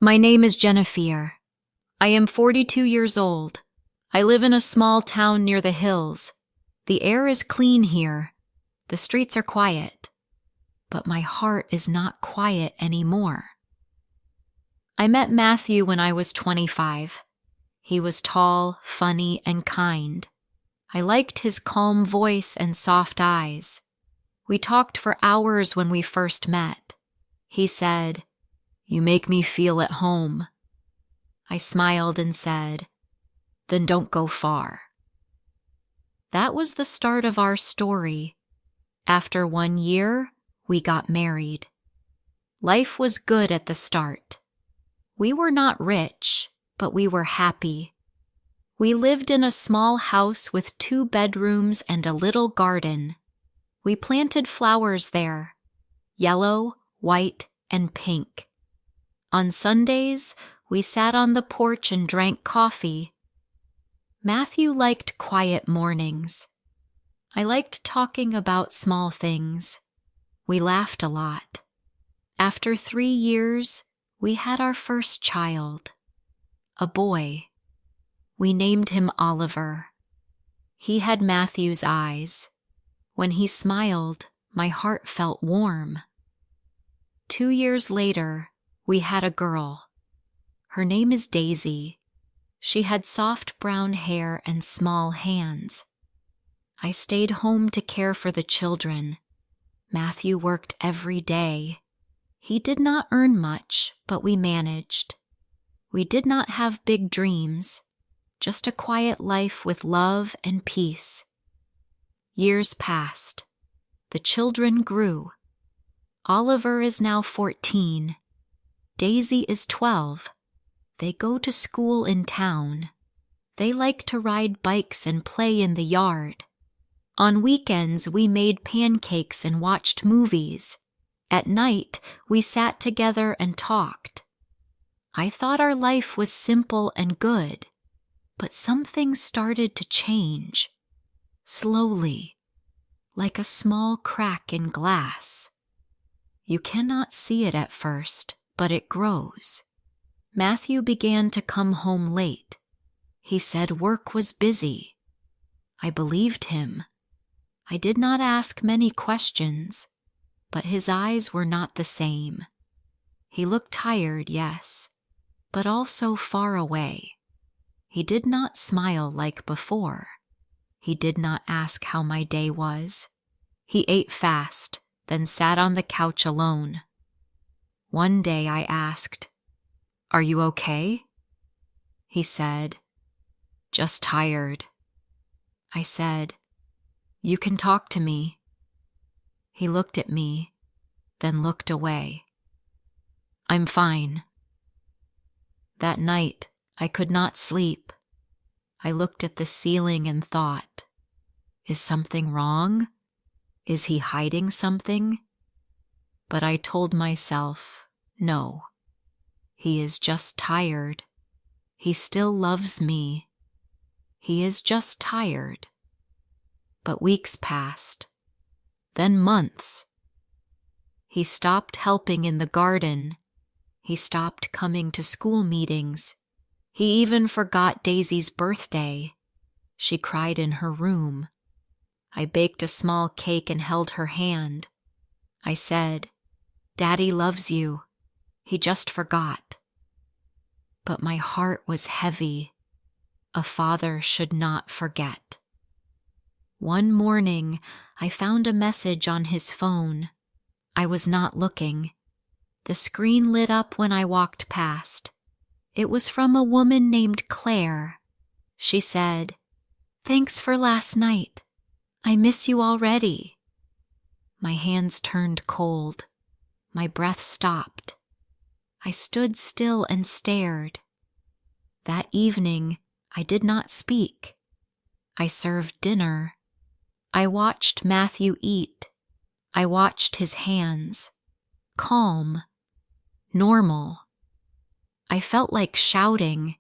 My name is Jenefier. I am 42 years old. I live in a small town near the hills. The air is clean here. The streets are quiet. But my heart is not quiet anymore. I met Matthew when I was 25. He was tall, funny, and kind. I liked his calm voice and soft eyes. We talked for hours when we first met. He said, "You make me feel at home." I smiled and said, "Then don't go far." That was the start of our story. After 1 year, we got married. Life was good at the start. We were not rich, but we were happy. We lived in a small house with 2 bedrooms and a little garden. We planted flowers there, yellow, white, and pink. On Sundays, we sat on the porch and drank coffee. Matthew liked quiet mornings. I liked talking about small things. We laughed a lot. After 3 years, we had our first child, a boy. We named him Oliver. He had Matthew's eyes. When he smiled, my heart felt warm. 2 years later, we had a girl. Her name is Daisy. She had soft brown hair and small hands. I stayed home to care for the children. Matthew worked every day. He did not earn much, but we managed. We did not have big dreams, just a quiet life with love and peace. Years passed. The children grew. Oliver is now 14. Daisy is 12. They go to school in town. They like to ride bikes and play in the yard. On weekends, we made pancakes and watched movies. At night, we sat together and talked. I thought our life was simple and good, but something started to change. Slowly, like a small crack in glass. You cannot see it at first, but it grows. Matthew began to come home late. He said work was busy. I believed him. I did not ask many questions, but his eyes were not the same. He looked tired, yes, but also far away. He did not smile like before. He did not ask how my day was. He ate fast, then sat on the couch alone. One day I asked, "Are you okay?" He said, "Just tired." I said, "You can talk to me." He looked at me, then looked away. "I'm fine." That night, I could not sleep. I looked at the ceiling and thought, is something wrong? Is he hiding something? But I told myself, no. He is just tired. He still loves me. He is just tired. But weeks passed, then months. He stopped helping in the garden. He stopped coming to school meetings. He even forgot Daisy's birthday. She cried in her room. I baked a small cake and held her hand. I said, "Daddy loves you. He just forgot." But my heart was heavy. A father should not forget. One morning, I found a message on his phone. I was not looking. The screen lit up when I walked past. It was from a woman named Claire. She said, "Thanks for last night. I miss you already." My hands turned cold. My breath stopped. I stood still and stared. That evening, I did not speak. I served dinner. I watched Matthew eat. I watched his hands. Calm. Normal. I felt like shouting,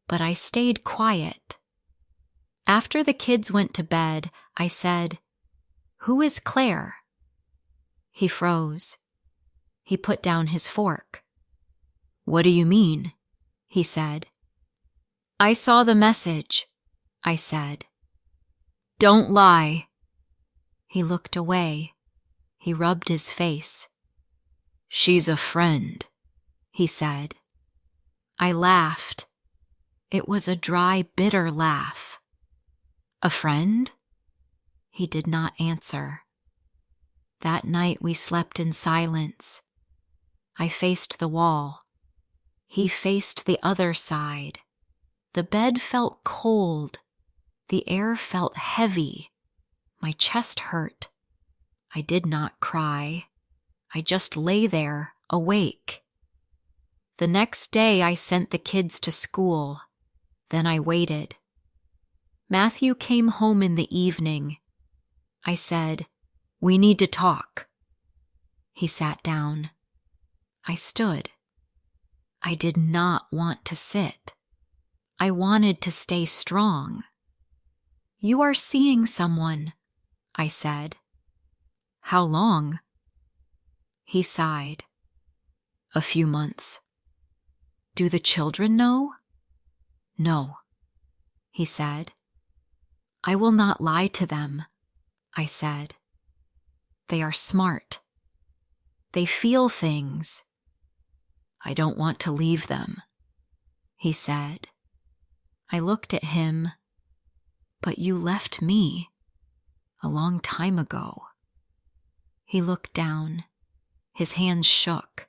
but I stayed quiet. After the kids went to bed, I said, "Who is Claire?" He froze. He put down his fork. "What do you mean?" he said. "I saw the message," I said. "Don't lie." He looked away. He rubbed his face. "She's a friend," he said. I laughed. It was a dry, bitter laugh. "A friend?" He did not answer. That night we slept in silence. I faced the wall. He faced the other side. The bed felt cold. The air felt heavy. My chest hurt. I did not cry. I just lay there, awake. The next day I sent the kids to school. Then I waited. Matthew came home in the evening. I said, "We need to talk." He sat down. I stood. I did not want to sit. I wanted to stay strong. "You are seeing someone," I said. "How long?" He sighed. "A few months." "Do the children know?" "No," he said. "I will not lie to them," I said. "They are smart. They feel things." "I don't want to leave them," he said. I looked at him. "But you left me a long time ago." He looked down. His hands shook.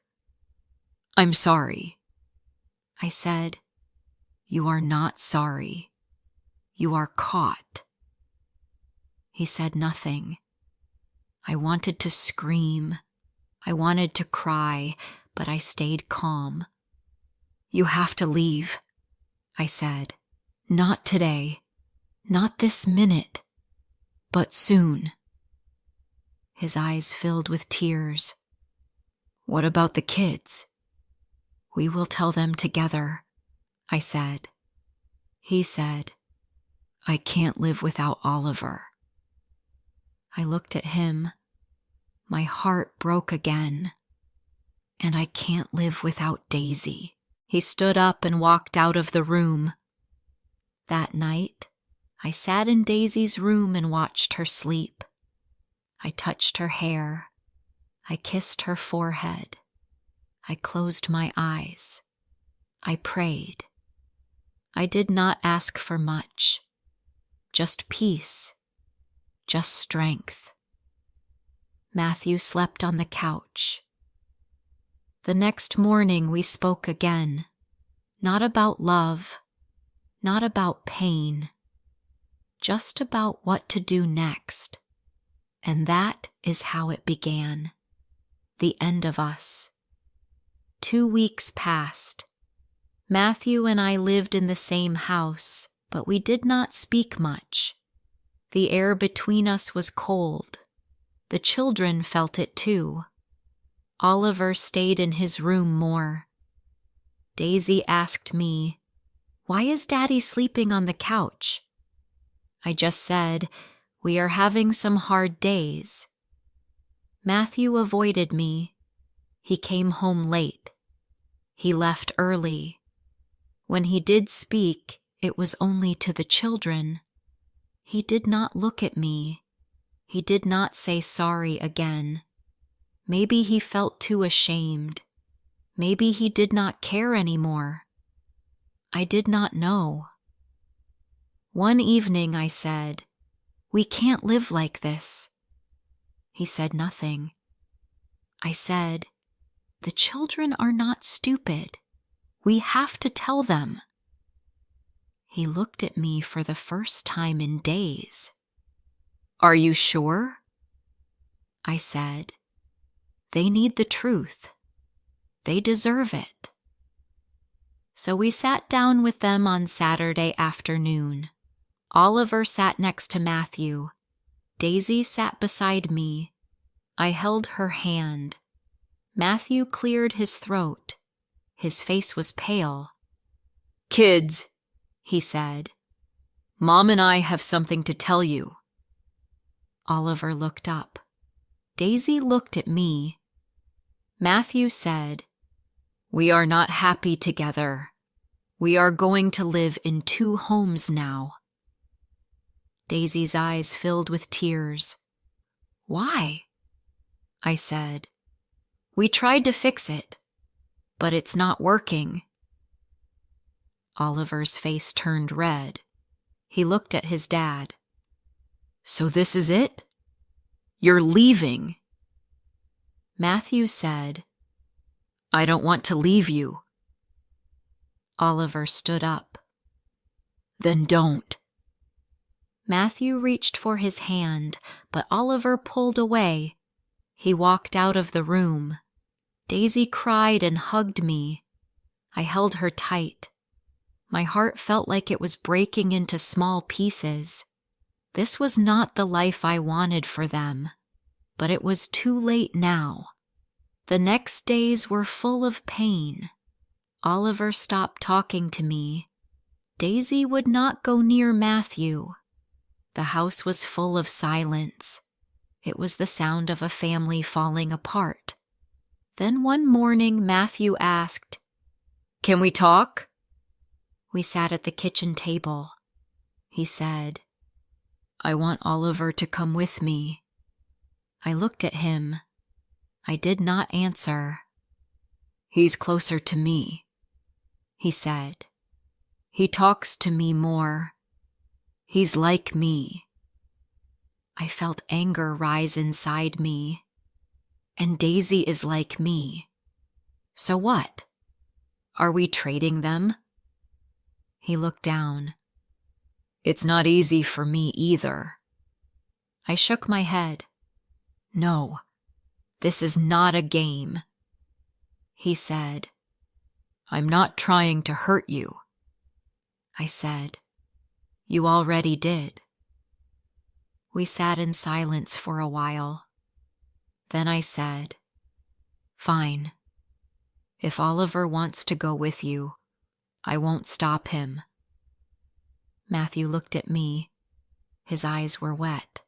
"I'm sorry." I said, "You are not sorry. You are caught." He said nothing. I wanted to scream. I wanted to cry, but I stayed calm. "You have to leave," I said. "Not today. Not this minute. But soon." His eyes filled with tears. "What about the kids?" "We will tell them together," I said. He said, "I can't live without Oliver." I looked at him. My heart broke again. "And I can't live without Daisy." He stood up and walked out of the room. That night, I sat in Daisy's room and watched her sleep. I touched her hair. I kissed her forehead. I closed my eyes. I prayed. I did not ask for much. Just peace. Just strength. Matthew slept on the couch. The next morning we spoke again. Not about love. Not about pain. Just about what to do next. And that is how it began. The end of us. 2 weeks passed. Matthew and I lived in the same house, but we did not speak much. The air between us was cold. The children felt it too. Oliver stayed in his room more. Daisy asked me, "Why is Daddy sleeping on the couch?" I just said, "We are having some hard days." Matthew avoided me. He came home late. He left early. When he did speak, it was only to the children. He did not look at me. He did not say sorry again. Maybe he felt too ashamed. Maybe he did not care anymore. I did not know. One evening I said, "We can't live like this." He said nothing. I said, "The children are not stupid. We have to tell them." He looked at me for the first time in days. "Are you sure?" I said, "They need the truth. They deserve it." So we sat down with them on Saturday afternoon. Oliver sat next to Matthew. Daisy sat beside me. I held her hand. Matthew cleared his throat. His face was pale. "Kids," he said, "Mom and I have something to tell you." Oliver looked up. Daisy looked at me. Matthew said, We are not happy together. We are going to live in 2 homes now. Daisy's eyes filled with tears. Why? I said. We tried to fix it, but it's not working. Oliver's face turned red. He looked at his dad. So this is it? You're leaving. Matthew said, I don't want to leave you. Oliver stood up. Then don't. Matthew reached for his hand, but Oliver pulled away. He walked out of the room. Daisy cried and hugged me. I held her tight. My heart felt like it was breaking into small pieces. This was not the life I wanted for them, but it was too late now. The next days were full of pain. Oliver stopped talking to me. Daisy would not go near Matthew. The house was full of silence. It was the sound of a family falling apart. Then one morning Matthew asked, Can we talk? We sat at the kitchen table. He said, I want Oliver to come with me. I looked at him. I did not answer. He's closer to me, he said. He talks to me more. He's like me. I felt anger rise inside me. And Daisy is like me. So what? Are we trading them? He looked down. It's not easy for me either. I shook my head. No, this is not a game. He said, I'm not trying to hurt you. I said, You already did. We sat in silence for a while. Then I said, Fine. If Oliver wants to go with you, I won't stop him. Matthew looked at me. His eyes were wet.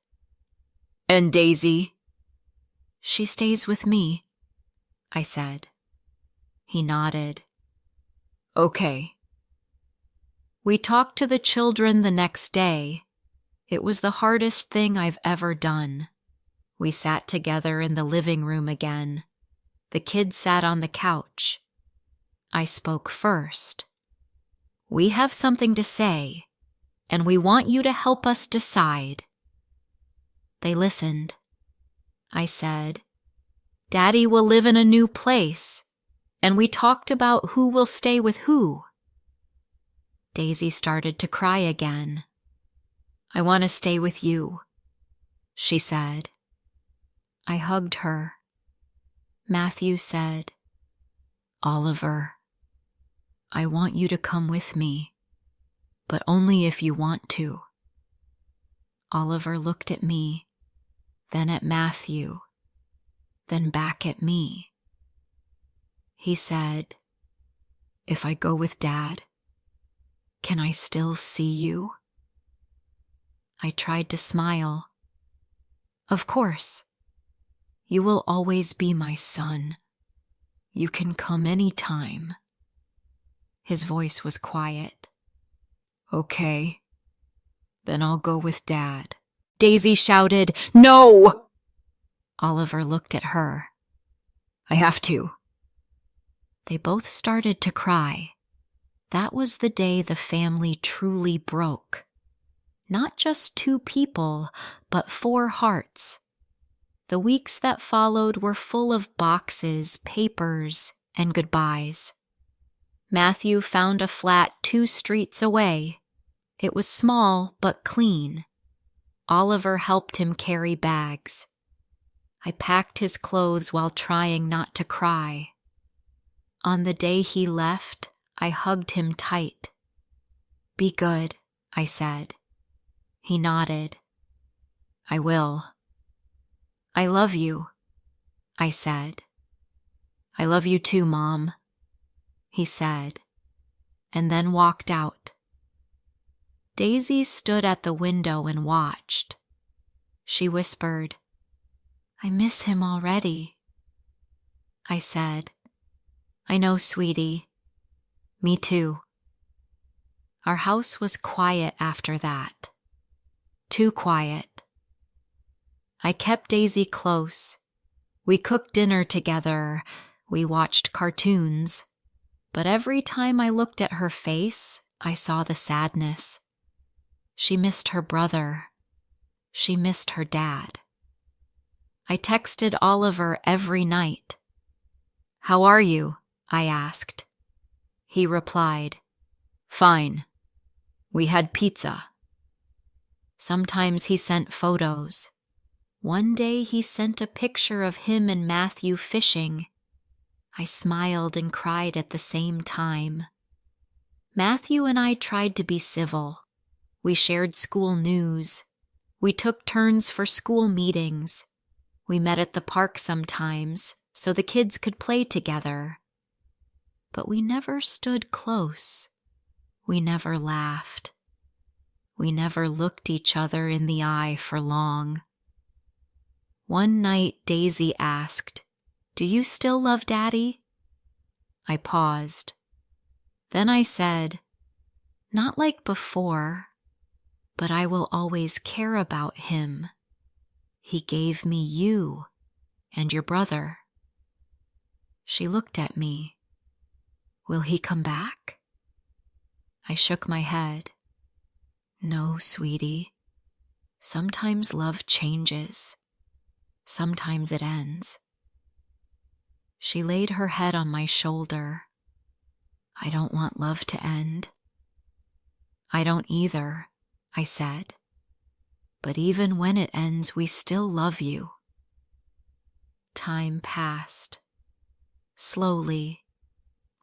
And Daisy? She stays with me, I said. He nodded. Okay. We talked to the children the next day. It was the hardest thing I've ever done. We sat together in the living room again. The kids sat on the couch. I spoke first. We have something to say, and we want you to help us decide. They listened. I said, Daddy will live in a new place, and we talked about who will stay with who. Daisy started to cry again. I want to stay with you, she said. I hugged her. Matthew said, Oliver, I want you to come with me, but only if you want to. Oliver looked at me, then at Matthew, then back at me. He said, If I go with Dad, can I still see you? I tried to smile. Of course. You will always be my son. You can come any time. His voice was quiet. Okay. Then I'll go with Dad. Daisy shouted, No! Oliver looked at her. I have to. They both started to cry. That was the day the family truly broke. Not just 2 people, but 4 hearts. The weeks that followed were full of boxes, papers, and goodbyes. Matthew found a flat 2 streets away. It was small but clean. Oliver helped him carry bags. I packed his clothes while trying not to cry. On the day he left, I hugged him tight. Be good, I said. He nodded. I will. I love you, I said. I love you too, Mom, he said, and then walked out. Daisy stood at the window and watched. She whispered, I miss him already. I said, I know, sweetie. Me too. Our house was quiet after that. Too quiet. I kept Daisy close. We cooked dinner together. We watched cartoons. But every time I looked at her face, I saw the sadness. She missed her brother. She missed her dad. I texted Oliver every night. "How are you?" I asked. He replied, "Fine. We had pizza." Sometimes he sent photos. One day he sent a picture of him and Matthew fishing. I smiled and cried at the same time. Matthew and I tried to be civil. We shared school news. We took turns for school meetings. We met at the park sometimes so the kids could play together. But we never stood close. We never laughed. We never looked each other in the eye for long. One night Daisy asked, "Do you still love Daddy?" I paused. Then I said, "Not like before, but I will always care about him. He gave me you and your brother." She looked at me. "Will he come back?" I shook my head. "No, sweetie. Sometimes love changes. Sometimes it ends." She laid her head on my shoulder. "I don't want love to end." "I don't either," I said. "But even when it ends, we still love you." Time passed. Slowly,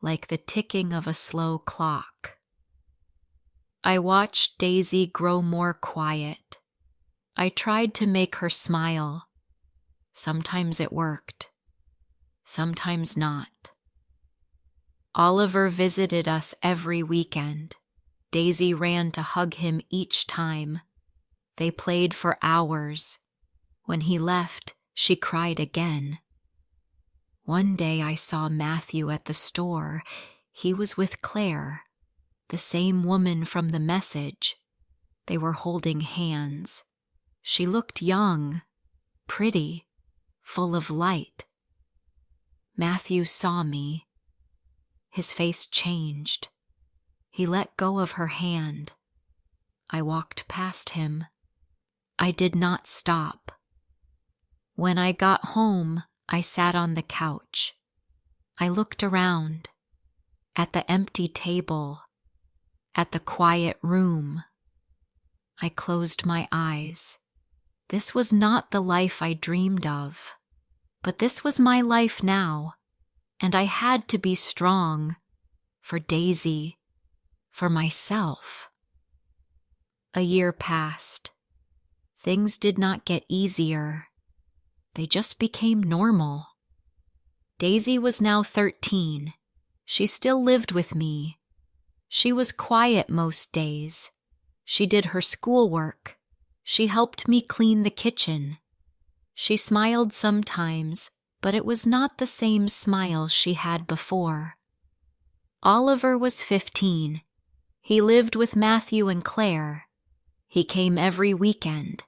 like the ticking of a slow clock. I watched Daisy grow more quiet. I tried to make her smile. Sometimes it worked. Sometimes not. Oliver visited us every weekend. Daisy ran to hug him each time. They played for hours. When he left, she cried again. One day I saw Matthew at the store. He was with Claire, the same woman from the message. They were holding hands. She looked young, pretty, full of light. Matthew saw me. His face changed. He let go of her hand. I walked past him. I did not stop. When I got home, I sat on the couch. I looked around, at the empty table, at the quiet room. I closed my eyes. This was not the life I dreamed of, but this was my life now, and I had to be strong for Daisy, for myself. A year passed. Things did not get easier. They just became normal. Daisy was now 13. She still lived with me. She was quiet most days. She did her schoolwork. She helped me clean the kitchen. She smiled sometimes, but it was not the same smile she had before. Oliver was 15. He lived with Matthew and Claire. He came every weekend.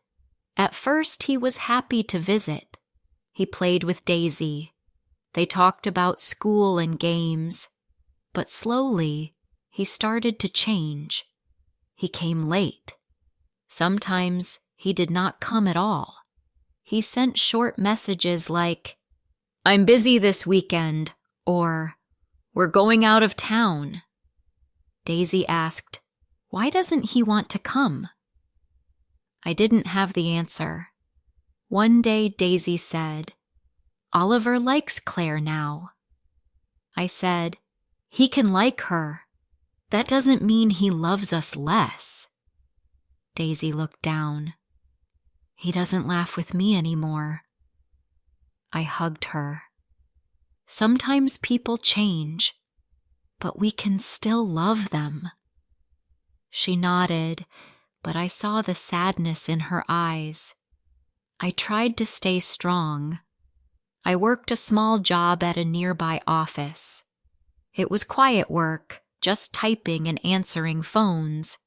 At first, he was happy to visit. He played with Daisy. They talked about school and games. But slowly, he started to change. He came late. Sometimes he did not come at all. He sent short messages like, "I'm busy this weekend," or "We're going out of town." Daisy asked, "Why doesn't he want to come?" I didn't have the answer. One day Daisy said, "Oliver likes Claire now." I said, "He can like her. That doesn't mean he loves us less." Daisy looked down. "He doesn't laugh with me anymore." I hugged her. Sometimes people change, but we can still love them. She nodded, but I saw the sadness in her eyes. I tried to stay strong. I worked a small job at a nearby office. It was quiet work, just typing and answering phones.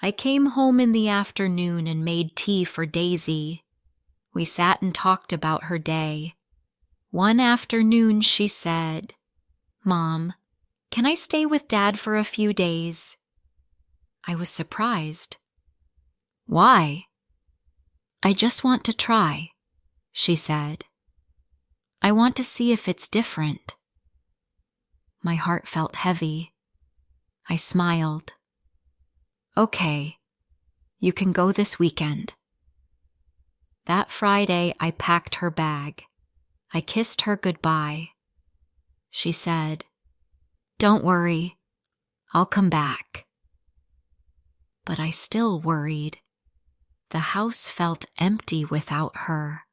I came home in the afternoon and made tea for Daisy. We sat and talked about her day. One afternoon she said, "Mom, can I stay with Dad for a few days?" I was surprised. "Why?" "I just want to try," she said. "I want to see if it's different." My heart felt heavy. I smiled. "Okay, you can go this weekend." That Friday, I packed her bag. I kissed her goodbye. She said, "Don't worry, I'll come back." But I still worried. The house felt empty without her.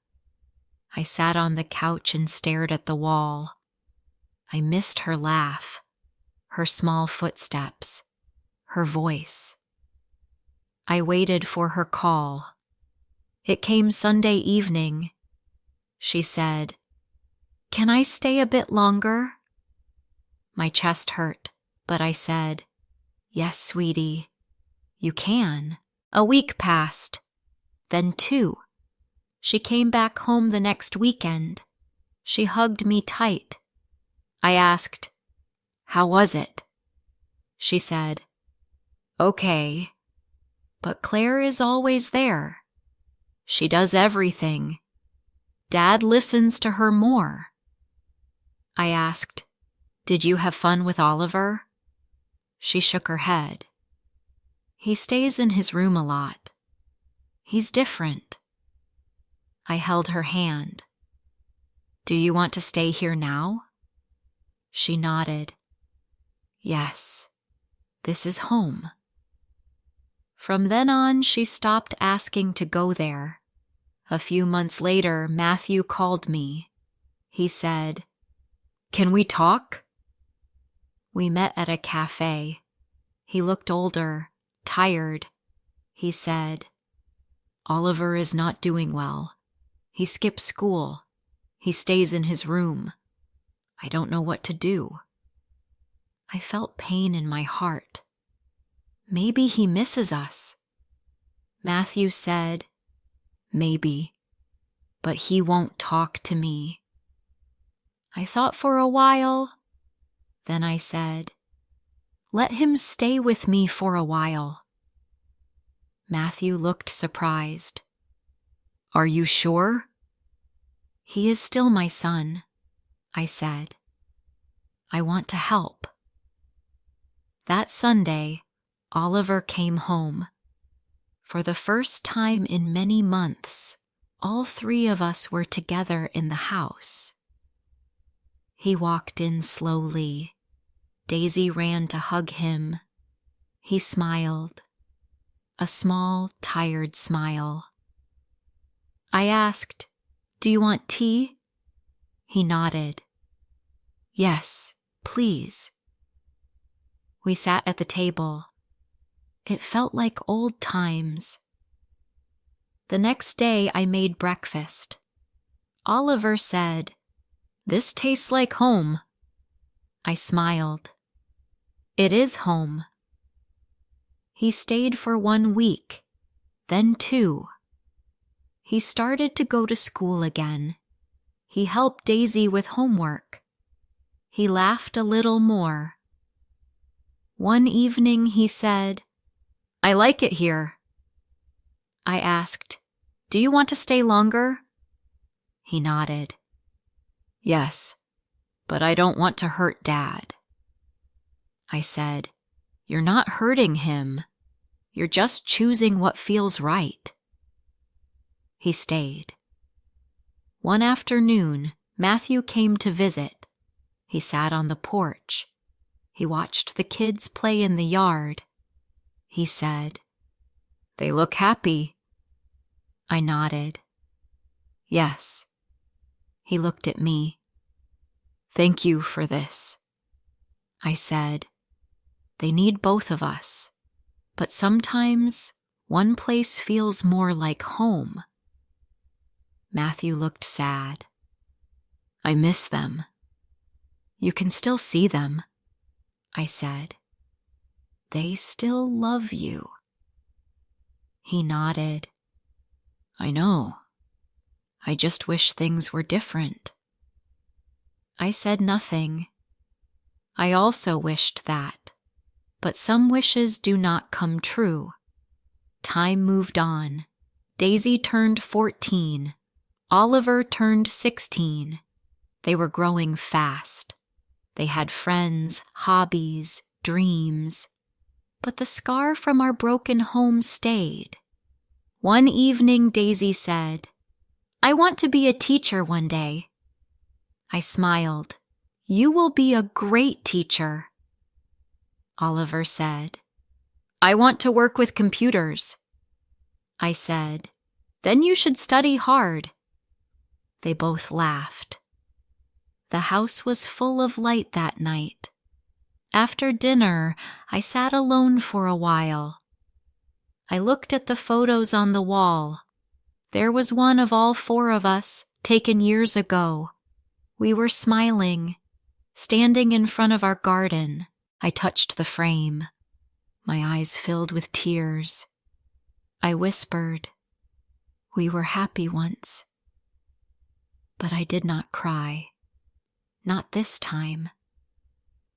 I sat on the couch and stared at the wall. I missed her laugh, her small footsteps, her voice. I waited for her call. It came Sunday evening. She said, "Can I stay a bit longer?" My chest hurt, but I said, "Yes, sweetie, you can." A week passed, then 2. She came back home the next weekend. She hugged me tight. I asked, "How was it?" She said, "Okay, but Claire is always there. She does everything. Dad listens to her more." I asked, "Did you have fun with Oliver?" She shook her head. "He stays in his room a lot. He's different." I held her hand. "Do you want to stay here now?" She nodded. "Yes, this is home." From then on, she stopped asking to go there. A few months later, Matthew called me. He said, "Can we talk?" We met at a cafe. He looked older, tired. He said, "Oliver is not doing well. He skips school. He stays in his room. I don't know what to do." I felt pain in my heart. Maybe he misses us. Matthew said, "Maybe, but he won't talk to me." I thought for a while. Then I said, "Let him stay with me for a while." Matthew looked surprised. "Are you sure?" "He is still my son," I said. "I want to help." That Sunday, Oliver came home. For the first time in many months, all 3 of us were together in the house. He walked in slowly. Daisy ran to hug him. He smiled. A small, tired smile. I asked, "Do you want tea?" He nodded. "Yes, please." We sat at the table. It felt like old times. The next day I made breakfast. Oliver said, "This tastes like home." I smiled. It is home. He stayed for 1 week, then 2. He started to go to school again. He helped Daisy with homework. He laughed a little more. One evening he said, "I like it here." I asked, "Do you want to stay longer?" He nodded. "Yes, but I don't want to hurt Dad." I said, "You're not hurting him. You're just choosing what feels right." He stayed. One afternoon, Matthew came to visit. He sat on the porch. He watched the kids play in the yard. He said, "They look happy." I nodded. "Yes." He looked at me. "Thank you for this." I said, "They need both of us, but sometimes one place feels more like home." Matthew looked sad. "I miss them." You can still see them, I said. They still love you. He nodded. I know. I just wish things were different. I said nothing. I also wished that, but some wishes do not come true. Time moved on. Daisy turned 14. Oliver turned 16. They were growing fast. They had friends, hobbies, dreams. But the scar from our broken home stayed. One evening, Daisy said, I want to be a teacher one day. I smiled. You will be a great teacher. Oliver said, I want to work with computers. I said, then you should study hard. They both laughed. The house was full of light that night. After dinner, I sat alone for a while. I looked at the photos on the wall. There was one of all 4 of us, taken years ago. We were smiling, standing in front of our garden. I touched the frame. My eyes filled with tears. I whispered, we were happy once. But I did not cry. Not this time.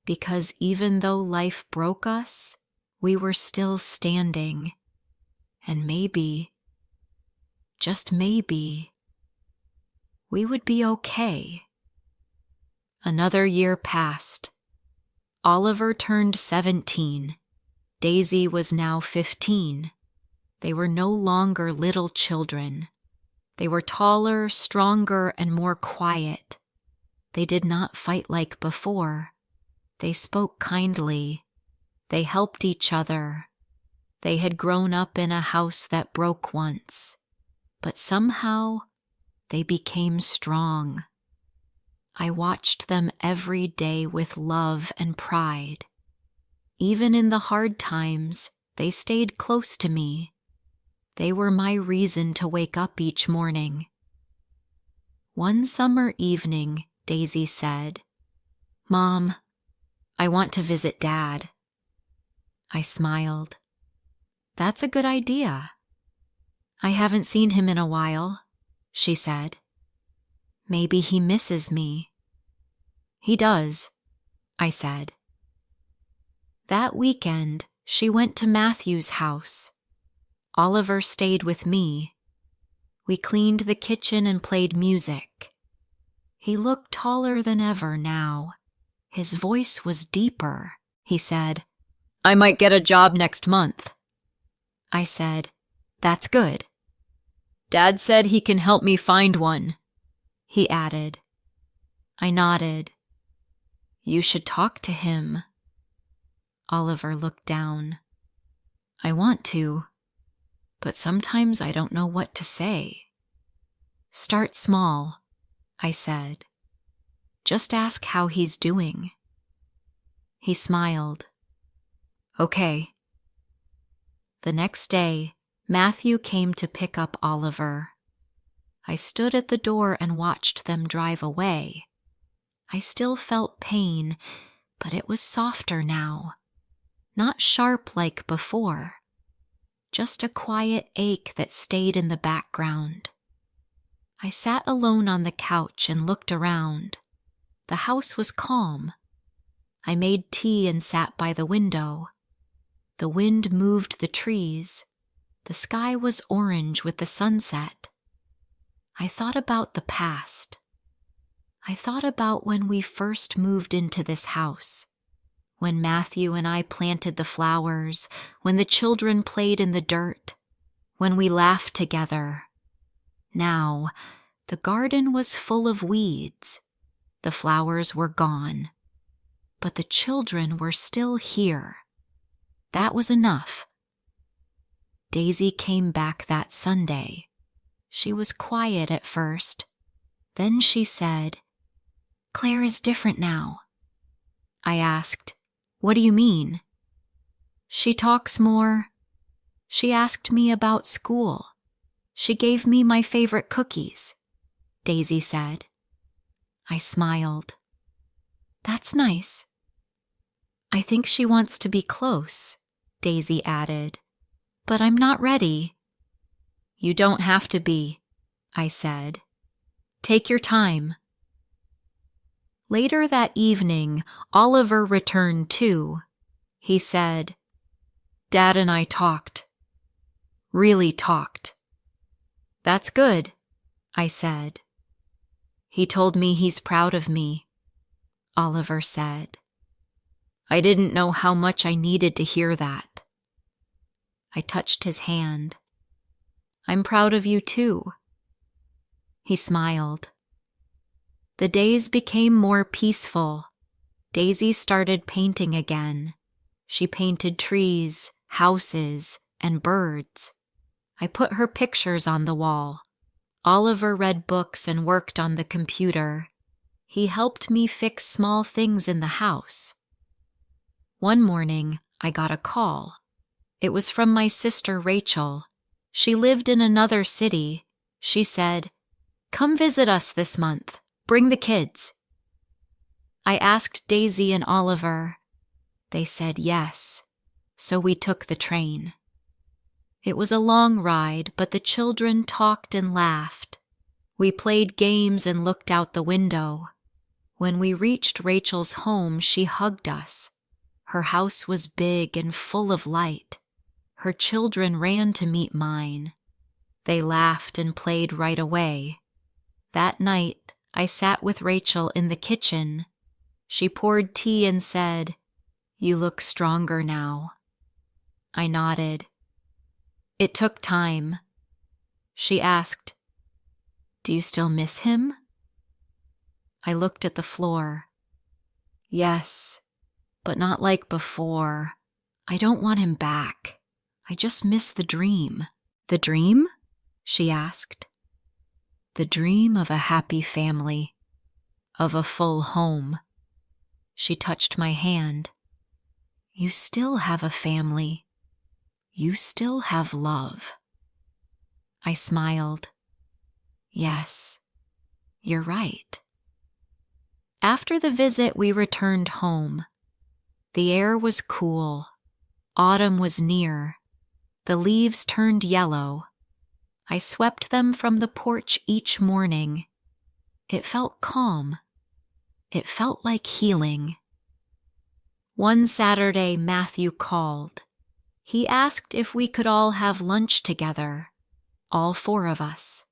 Because even though life broke us, we were still standing. And maybe, just maybe, we would be okay. Another year passed. Oliver turned 17. Daisy was now 15. They were no longer little children. They were taller, stronger, and more quiet. They did not fight like before. They spoke kindly. They helped each other. They had grown up in a house that broke once, but somehow they became strong. I watched them every day with love and pride. Even in the hard times, they stayed close to me. They were my reason to wake up each morning. One summer evening, Daisy said, Mom, I want to visit Dad. I smiled. That's a good idea. I haven't seen him in a while, she said. Maybe he misses me. He does, I said. That weekend, she went to Matthew's house. Oliver stayed with me. We cleaned the kitchen and played music. He looked taller than ever now. His voice was deeper. He said, I might get a job next month. I said, that's good. Dad said he can help me find one, he added. I nodded. You should talk to him. Oliver looked down. I want to, but sometimes I don't know what to say. Start small, I said. Just ask how he's doing. He smiled. Okay. The next day, Matthew came to pick up Oliver. I stood at the door and watched them drive away. I still felt pain, but it was softer now. Not sharp like before. Just a quiet ache that stayed in the background. I sat alone on the couch and looked around. The house was calm. I made tea and sat by the window. The wind moved the trees. The sky was orange with the sunset. I thought about the past. I thought about when we first moved into this house, when Matthew and I planted the flowers, when the children played in the dirt, when we laughed together. Now, the garden was full of weeds. The flowers were gone, but the children were still here. That was enough. Daisy came back that Sunday. She was quiet at first. Then she said, Claire is different now. I asked, what do you mean? She talks more. She asked me about school. She gave me my favorite cookies, Daisy said. I smiled. That's nice. I think she wants to be close, Daisy added. But I'm not ready. You don't have to be, I said. Take your time. Later that evening, Oliver returned too. He said, Dad and I talked. Really talked. That's good, I said. He told me he's proud of me, Oliver said. I didn't know how much I needed to hear that. I touched his hand. I'm proud of you too. He smiled. The days became more peaceful. Daisy started painting again. She painted trees, houses, and birds. I put her pictures on the wall. Oliver read books and worked on the computer. He helped me fix small things in the house. One morning, I got a call. It was from my sister Rachel. She lived in another city. She said, "Come visit us this month. Bring the kids." I asked Daisy and Oliver. They said yes, so we took the train. It was a long ride, but the children talked and laughed. We played games and looked out the window. When we reached Rachel's home, she hugged us. Her house was big and full of light. Her children ran to meet mine. They laughed and played right away. That night, I sat with Rachel in the kitchen. She poured tea and said, "You look stronger now." I nodded. It took time. She asked, "Do you still miss him?" I looked at the floor. Yes, but not like before. I don't want him back. I just miss the dream. The dream? She asked. The dream of a happy family, of a full home. She touched my hand. You still have a family. You still have love. I smiled. Yes, you're right. After the visit, we returned home. The air was cool. Autumn was near. The leaves turned yellow. I swept them from the porch each morning. It felt calm. It felt like healing. One Saturday, Matthew called. He asked if we could all have lunch together, all four of us.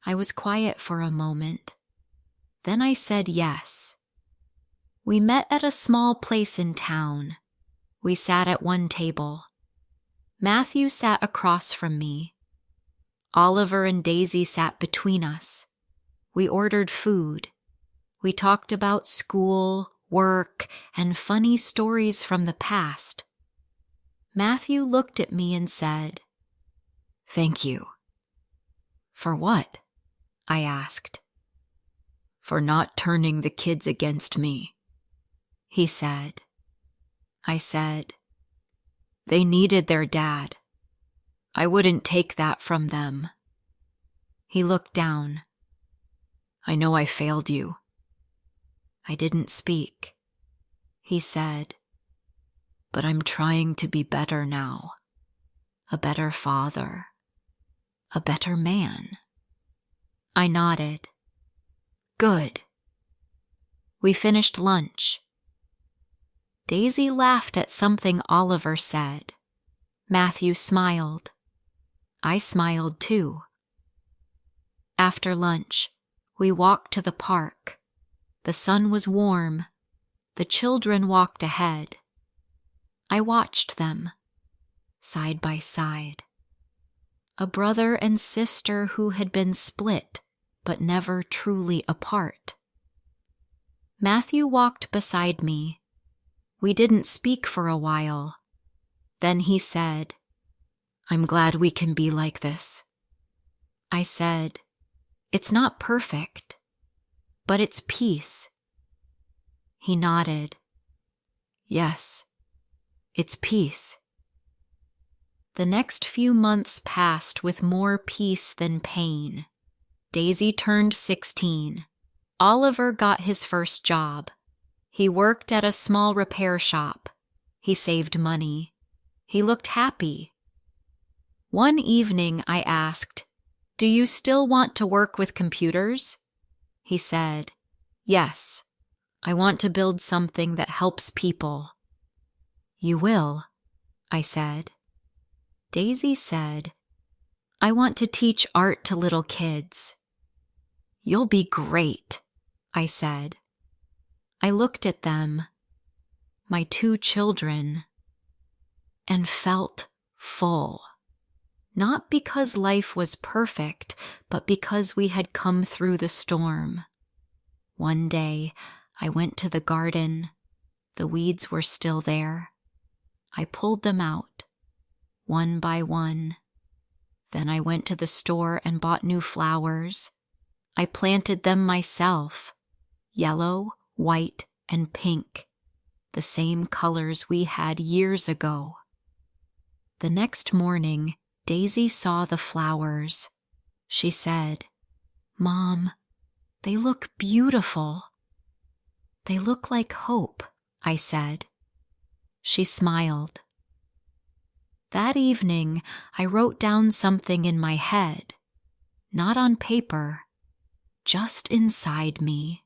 I was quiet for a moment. Then I said yes. We met at a small place in town. We sat at one table. Matthew sat across from me. Oliver and Daisy sat between us. We ordered food. We talked about school, work, and funny stories from the past. Matthew looked at me and said, "Thank you." For what? I asked. For not turning the kids against me, he said. I said, they needed their dad. I wouldn't take that from them. He looked down. I know I failed you. I didn't speak. He said, but I'm trying to be better now. A better father. A better man. I nodded. Good. We finished lunch. Daisy laughed at something Oliver said. Matthew smiled. I smiled too. After lunch, we walked to the park. The sun was warm. The children walked ahead. I watched them, side by side. A brother and sister who had been split, but never truly apart. Matthew walked beside me. We didn't speak for a while. Then he said, I'm glad we can be like this. I said, it's not perfect, but it's peace. He nodded. Yes, it's peace. The next few months passed with more peace than pain. Daisy turned 16. Oliver got his first job. He worked at a small repair shop. He saved money. He looked happy. One evening I asked, "Do you still want to work with computers?" He said, "Yes, I want to build something that helps people." "You will," I said. Daisy said, "I want to teach art to little kids." "You'll be great," I said. I looked at them, my 2 children, and felt full. Not because life was perfect, but because we had come through the storm. One day, I went to the garden. The weeds were still there. I pulled them out, one by one. Then I went to the store and bought new flowers. I planted them myself, yellow, white, and pink, the same colors we had years ago. The next morning, Daisy saw the flowers. She said, "Mom, they look beautiful." "They look like hope," I said. She smiled. That evening, I wrote down something in my head, not on paper, just inside me.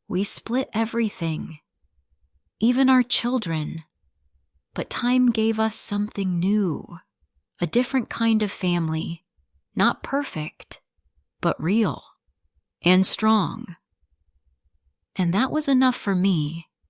We split everything, even our children, but time gave us something new, a different kind of family, not perfect, but real and strong. And that was enough for me.